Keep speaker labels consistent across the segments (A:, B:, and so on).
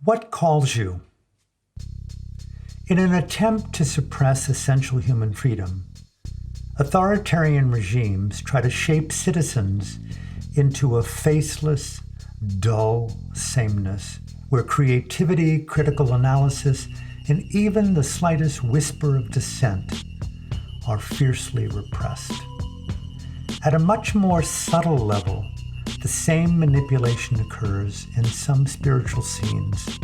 A: What calls you? In an attempt to suppress essential human freedom, authoritarian regimes try to shape citizens into a faceless, dull sameness where creativity, critical analysis, and even the slightest whisper of dissent are fiercely repressed. At a much more subtle level, the same manipulation occurs in some spiritual scenes.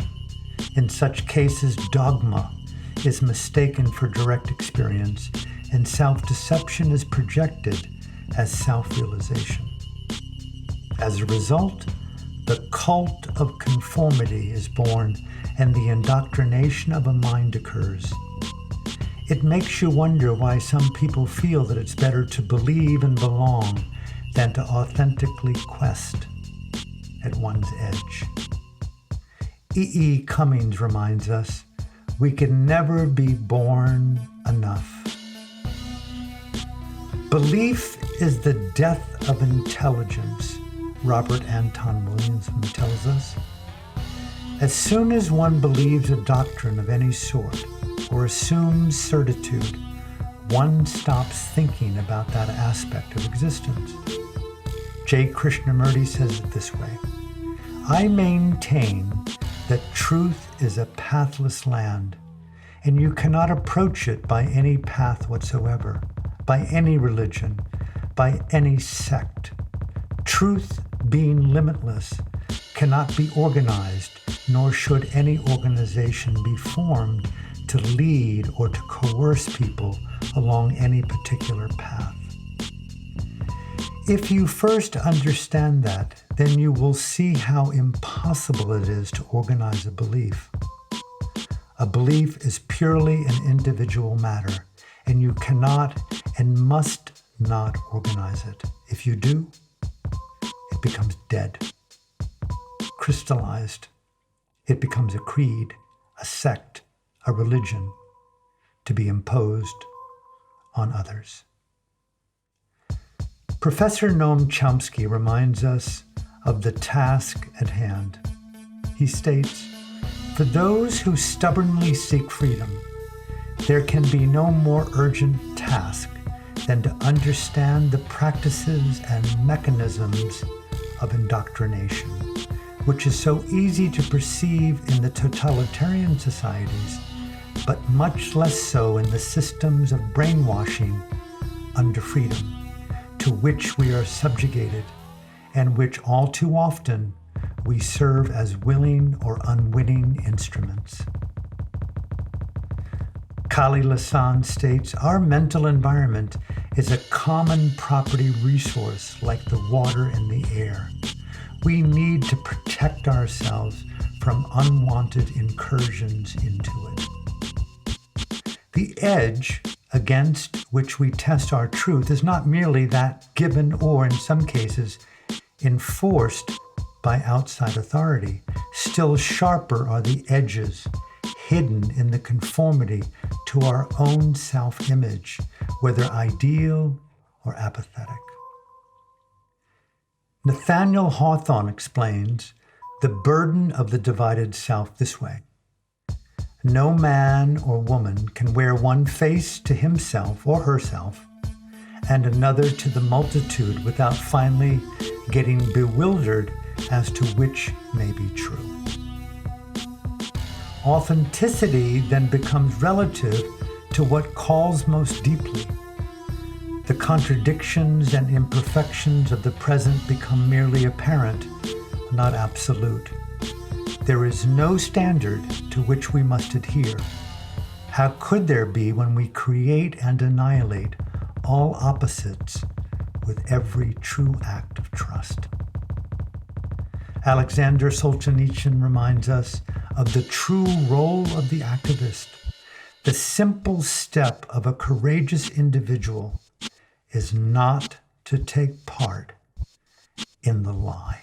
A: In such cases, dogma is mistaken for direct experience, and self-deception is projected as self-realization. As a result, the cult of conformity is born, and the indoctrination of a mind occurs. It makes you wonder why some people feel that it's better to believe and belong than to authentically quest at one's edge. E. Cummings reminds us, we can never be born enough. Belief is the death of intelligence, Robert Anton Williamson tells us. As soon as one believes a doctrine of any sort or assumes certitude, one stops thinking about that aspect of existence. J. Krishnamurti says it this way, I maintain that truth is a pathless land, and you cannot approach it by any path whatsoever, by any religion, by any sect. Truth, being limitless, cannot be organized, nor should any organization be formed to lead or to coerce people along any particular path. If you first understand that, then you will see how impossible it is to organize a belief. A belief is purely an individual matter, and you cannot and must not organize it. If you do, it becomes dead, crystallized. It becomes a creed, a sect, a religion, to be imposed on others. Professor Noam Chomsky reminds us of the task at hand. He states, for those who stubbornly seek freedom, there can be no more urgent task than to understand the practices and mechanisms of indoctrination, which is so easy to perceive in the totalitarian societies, but much less so in the systems of brainwashing under freedom, to which we are subjugated, and which all too often we serve as willing or unwitting instruments. Kali Lassan states, our mental environment is a common property resource like the water and the air. We need to protect ourselves from unwanted incursions into it. The edge against which we test our truth is not merely that given or, in some cases, enforced by outside authority. Still sharper are the edges hidden in the conformity to our own self-image, whether ideal or apathetic. Nathaniel Hawthorne explains the burden of the divided self this way. No man or woman can wear one face to himself or herself and another to the multitude without finally getting bewildered as to which may be true. Authenticity then becomes relative to what calls most deeply. The contradictions and imperfections of the present become merely apparent, not absolute. There is no standard to which we must adhere. How could there be when we create and annihilate all opposites with every true act of trust? Alexander Solzhenitsyn reminds us of the true role of the activist. The simple step of a courageous individual is not to take part in the lie.